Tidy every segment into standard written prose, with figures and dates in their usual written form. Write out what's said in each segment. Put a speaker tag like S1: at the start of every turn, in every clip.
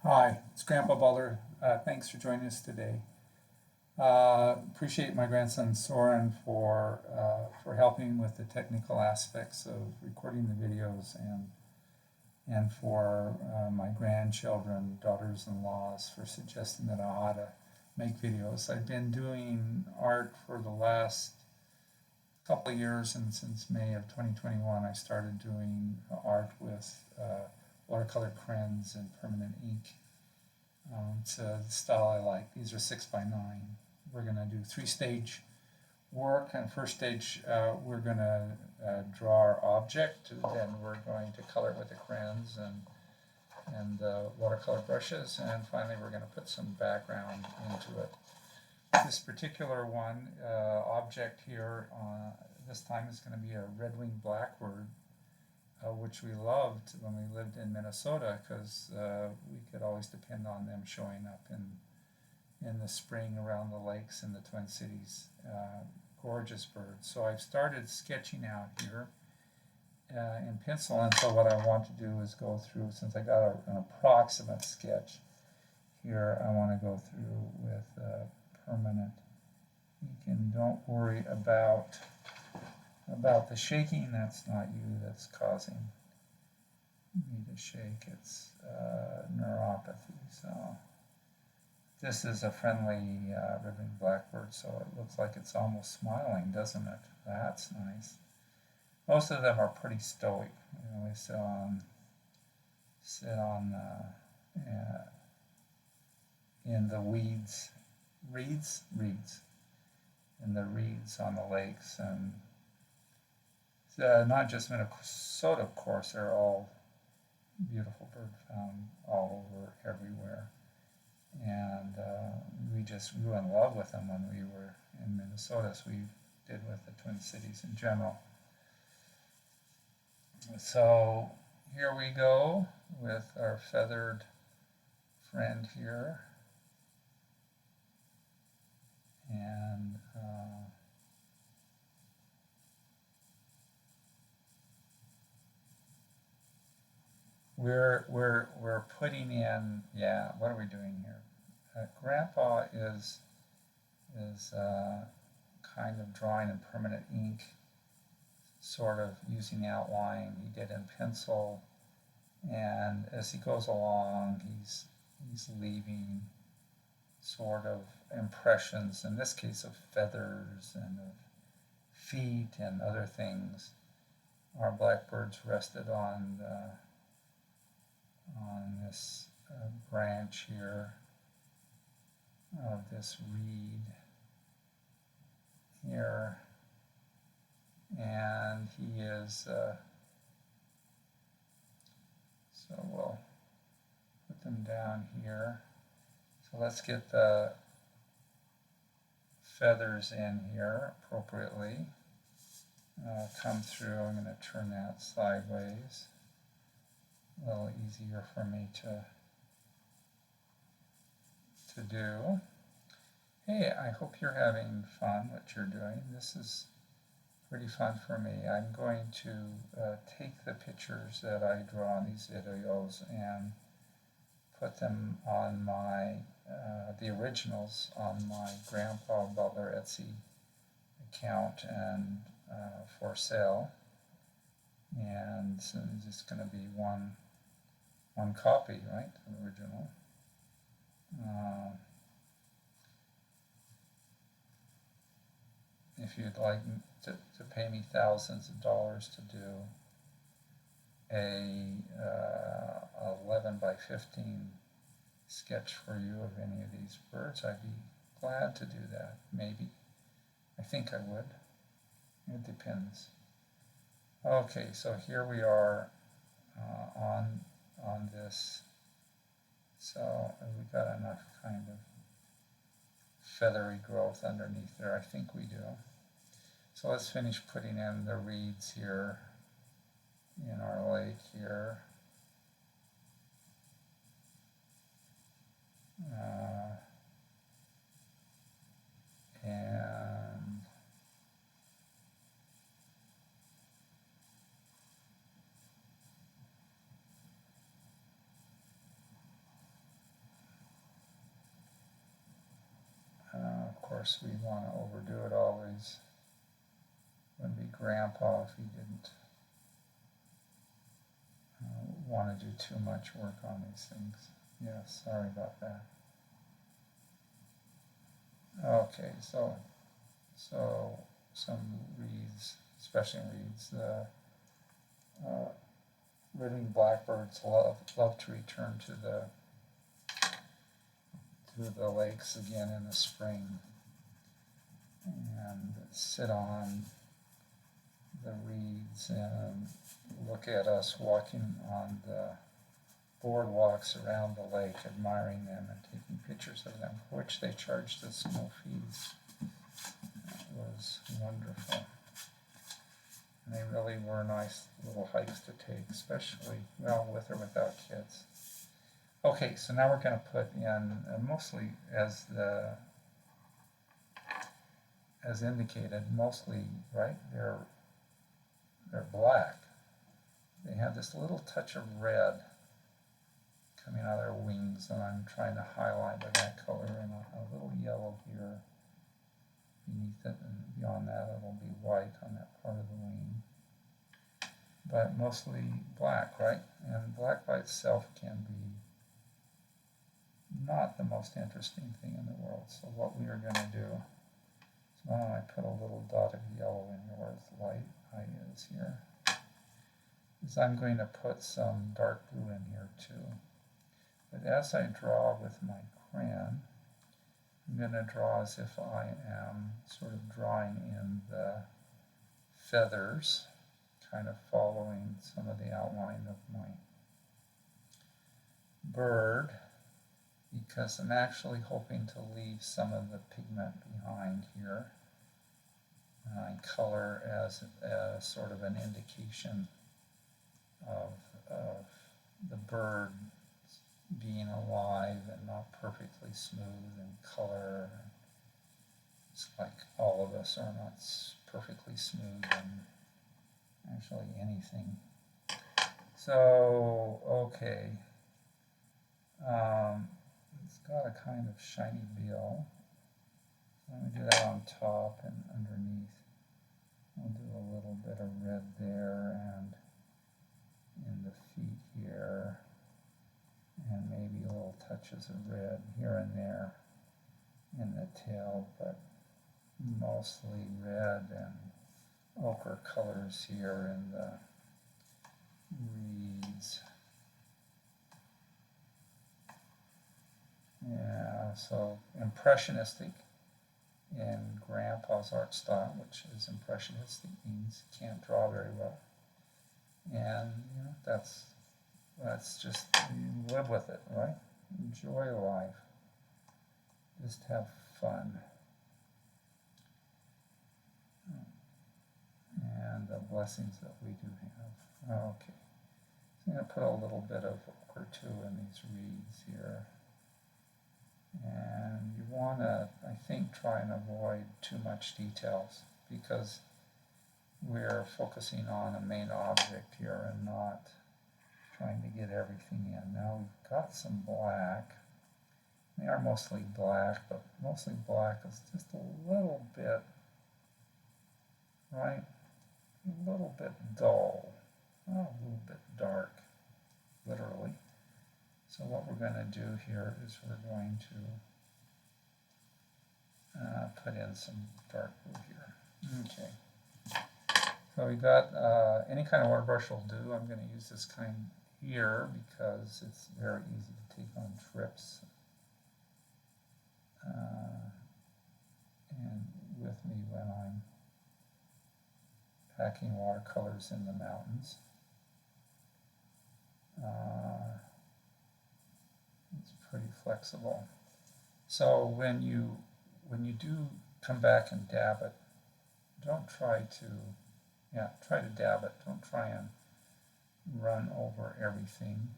S1: Hi, it's Grandpa Butler. Thanks for joining us today. Appreciate my grandson Soren for helping with the technical aspects of recording the videos and for my grandchildren, daughters-in-laws, for suggesting that I ought to make videos. I've been doing art for the last couple of years, and since May of 2021, I started doing art with watercolor crayons and permanent ink. It's a style I like. These are 6x9. We're going to do three-stage work. And first stage, we're going to draw our object. Then we're going to color it with the crayons and watercolor brushes. And finally, we're going to put some background into it. This particular one, object here, this time is going to be a red-winged blackbird, which we loved when we lived in Minnesota because we could always depend on them showing up in the spring around the lakes in the Twin Cities. Gorgeous birds. So I've started sketching out here in pencil, and so what I want to do is go through, since I got an approximate sketch here, I want to go through with permanent ink. And don't worry about the shaking. That's not you that's causing me to shake. It's neuropathy. So this is a friendly red-winged blackbird, so it looks like it's almost smiling, doesn't it? That's nice. Most of them are pretty stoic. They sit on in the reeds, in the reeds on the lakes, and not just Minnesota, of course. They're all beautiful birds found all over, everywhere. And we just grew in love with them when we were in Minnesota, as we did with the Twin Cities in general. So here we go with our feathered friend here. And we're putting in, yeah, what are we doing here? Grandpa is kind of drawing in permanent ink, sort of using outline. He did in pencil, and as he goes along, he's leaving sort of impressions, in this case of feathers and of feet and other things. Our blackbirds rested on this branch here of this reed here, and he is so we'll put them down here. So let's get the feathers in here appropriately. Come through. I'm going to turn that sideways. A little easier for me to do. Hey, I hope you're having fun what you're doing. This is pretty fun for me. I'm going to take the pictures that I draw in these videos and put them on my the originals on my Grandpa Butler Etsy account and for sale. And so it's just going to be one copy, right? The original. If you'd like to pay me thousands of dollars to do a 11 by 15 sketch for you of any of these birds, I'd be glad to do that. Maybe. I think I would. It depends. Okay, so here we are on this. So we got enough kind of feathery growth underneath there. I think we do. So let's finish putting in the reeds here in our lake here. And course, we'd want to overdo it always. Wouldn't be grandpa if he didn't want to do too much work on these things. Yeah, sorry about that. Okay, so some reeds, especially reeds, living blackbirds love to return to the lakes again in the spring and sit on the reeds and look at us walking on the boardwalks around the lake, admiring them and taking pictures of them, for which they charged us no fees. That was wonderful. And they really were nice little hikes to take, especially, well, with or without kids. Okay, so now we're going to put in, mostly as indicated, mostly, right, they're black. They have this little touch of red coming out of their wings, and I'm trying to highlight with that color, and a little yellow here beneath it, and beyond that it'll be white on that part of the wing. But mostly black, right? And black by itself can be not the most interesting thing in the world. So what we are going to do, so why don't I put a little dot of yellow in here where the light eye is here, is I'm going to put some dark blue in here too. But as I draw with my crayon, I'm going to draw as if I am sort of drawing in the feathers, kind of following some of the outline of my bird, because I'm actually hoping to leave some of the pigment behind here. I color as sort of an indication of the bird being alive and not perfectly smooth in color. It's like all of us are not perfectly smooth in actually anything. So, okay. It's got a kind of shiny bill. So I'm going to do that on top and underneath. I'll do a little bit of red there and in the feet here, and maybe little touches of red here and there in the tail, but mostly red and ochre colors here in the reeds. Yeah, so impressionistic in Grandpa's art style, which is impressionistic, means he can't draw very well. And you know, that's just, you live with it, right? Enjoy life. Just have fun. And the blessings that we do have. Okay. So I'm going to put a little bit of ochre too in these reeds here. And you want to, I think, try and avoid too much details, because we're focusing on a main object here and not trying to get everything in. Now we've got some black. They are mostly black, but mostly black is just a little bit, right? A little bit dull, a little bit dark, literally. So what we're going to do here is we're going to put in some dark blue here. Okay. So we got any kind of water brush will do. I'm going to use this kind here because it's very easy to take on trips. And with me when I'm packing watercolors in the mountains. It's pretty flexible. So when you do come back and dab it, don't try to, try to dab it. Don't try and run over everything.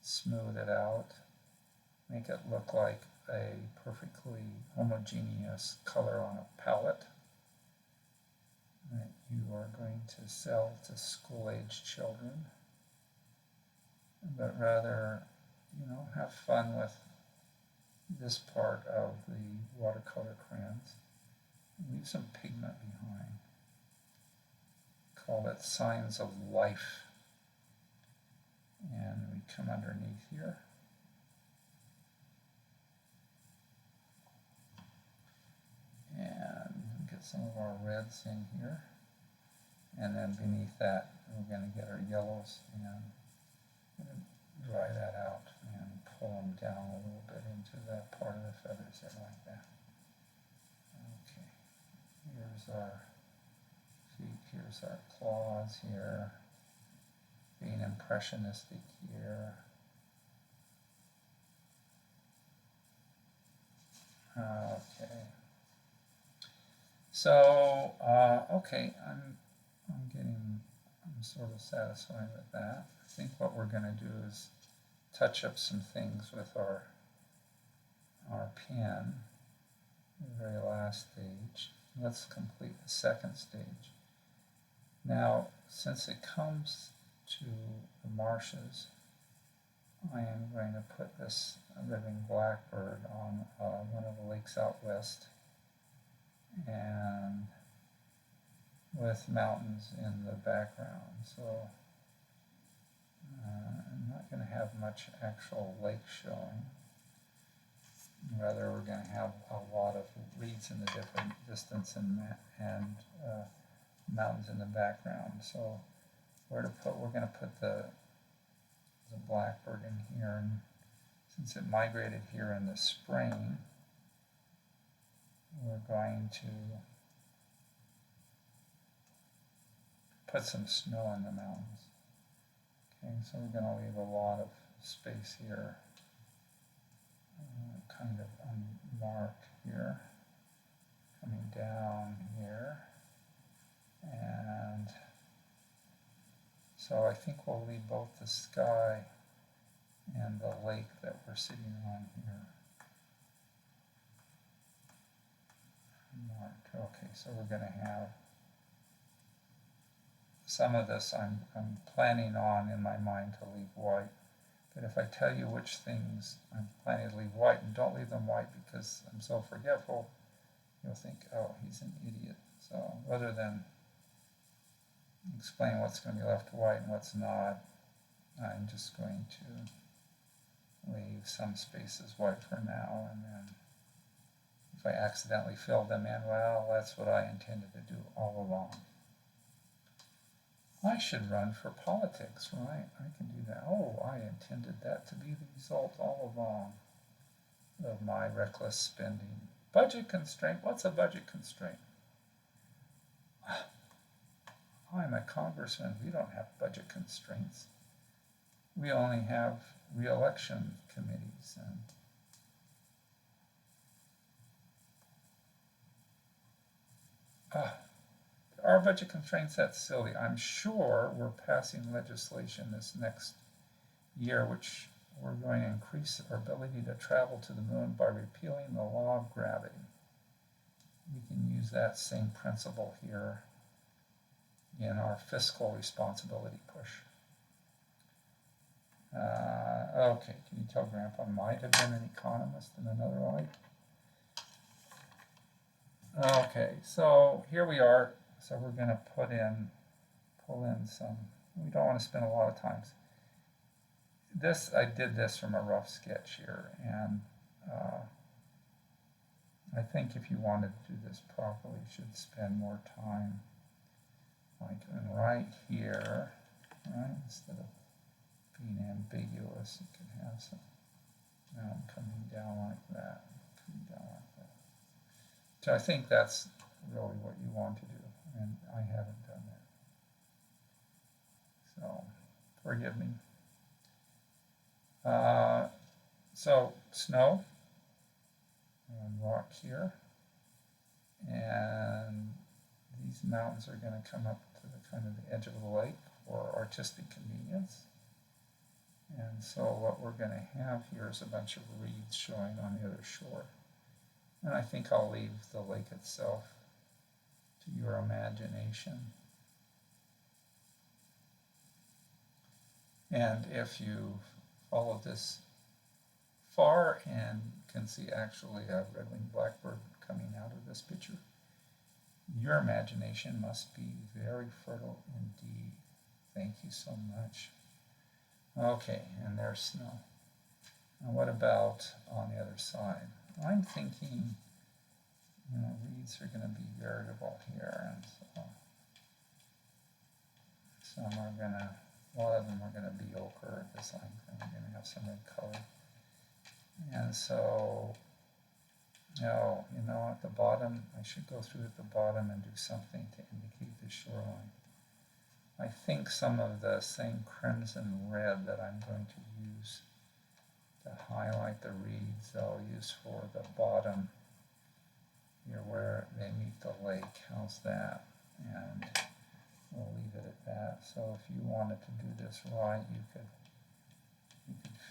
S1: Smooth it out. Make it look like a perfectly homogeneous color on a palette that you are going to sell to school-age children. But rather, have fun with this part of the watercolor crayons. Leave some pigment behind. Call it Signs of Life. And we come underneath here. And get some of our reds in here. And then beneath that, we're going to get our yellows and dry that out and pull them down a little bit into that part of the feathers there like that. Okay, here's our feet, here's our claws here, being impressionistic here. Okay, so okay, I'm sort of satisfied with that. I think what we're going to do is touch up some things with our pen, the very last stage. Let's complete the second stage. Now, since it comes to the marshes, I am going to put this living blackbird on one of the lakes out west, and with mountains in the background. So I'm not going to have much actual lake showing. Rather, we're going to have a lot of reeds in the different distance and mountains in the background. So we're going to put the blackbird in here, and since it migrated here in the spring, we're going to put some snow in the mountains. Okay, so we're going to leave a lot of space here, kind of unmarked here, coming down here, and so I think we'll leave both the sky and the lake that we're sitting on here marked. Okay, so we're going to have some of this I'm planning on in my mind to leave white. But if I tell you which things I'm planning to leave white, and don't leave them white because I'm so forgetful, you'll think, oh, he's an idiot. So rather than explain what's going to be left white and what's not, I'm just going to leave some spaces white for now, and then if I accidentally fill them in, well, that's what I intended to do all along. I should run for politics, right? I can do that. Oh, I intended that to be the result all along of my reckless spending. Budget constraint? What's a budget constraint? I'm a congressman. We don't have budget constraints. We only have re-election committees. And our budget constraints, that's silly. I'm sure we're passing legislation this next year which we're going to increase our ability to travel to the moon by repealing the law of gravity. We can use that same principle here in our fiscal responsibility push. Okay, can you tell Grandpa might have been an economist in another life? Okay, so here we are. So we're going to pull in some, we don't want to spend a lot of time. I did this from a rough sketch here, and I think if you wanted to do this properly, you should spend more time, like right here, right? Instead of being ambiguous, you can have some mountain coming down like that, coming down like that. So I think that's really what you want to do, and I haven't done that. So forgive me. So snow and rock here, and these mountains are going to come up to the kind of the edge of the lake for artistic convenience. And so what we're going to have here is a bunch of reeds showing on the other shore. And I think I'll leave the lake itself to your imagination. And if you followed this far and can see actually a red-winged blackbird coming out of this picture. Your imagination must be very fertile indeed. Thank you so much. Okay, and there's snow. Now what about on the other side? I'm thinking, reeds are going to be variable here, and so some are going to, a lot of them are going to be ochre at this length, and we're going to have some red color. And so, at the bottom, I should go through at the bottom and do something to indicate the shoreline. I think some of the same crimson red that I'm going to use to highlight the reeds, I'll use for the bottom here where they meet the lake. How's that? And we'll leave it at that. So if you wanted to do this right, you could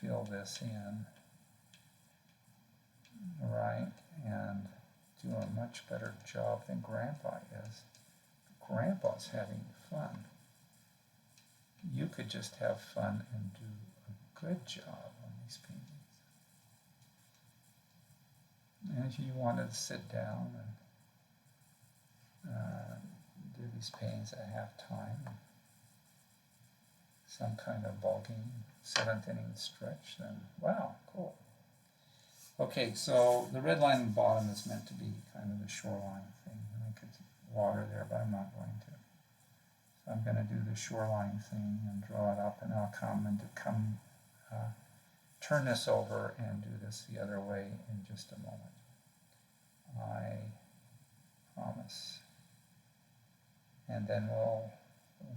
S1: fill this in, right, and do a much better job than Grandpa is. Grandpa's having fun. You could just have fun and do a good job on these paintings. And if you wanted to sit down and do these paintings at halftime, some kind of ball game, 7th inning stretch, then wow, cool. Okay, so the red line on the bottom is meant to be kind of the shoreline thing. I could water there, but I'm not going to. So I'm going to do the shoreline thing and draw it up, and I'll turn this over and do this the other way in just a moment. I promise. And then we'll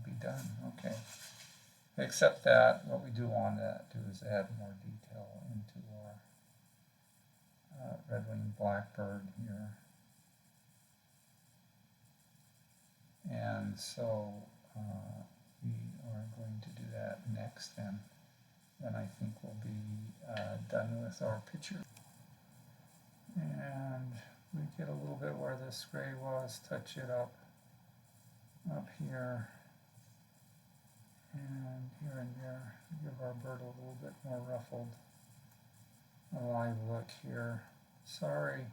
S1: be done. Okay. Except that what we do want to do is add more detail into our red-winged blackbird here. And so we are going to do that next, and then I think we'll be done with our picture. And we get a little bit where this gray was, touch it up here, and here, give our bird a little bit more ruffled, a live look here. Sorry,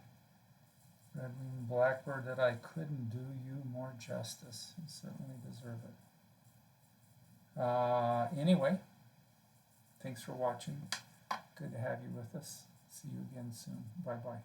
S1: red-winged blackbird, that I couldn't do you more justice. You certainly deserve it. Anyway, thanks for watching. Good to have you with us. See you again soon. Bye-bye.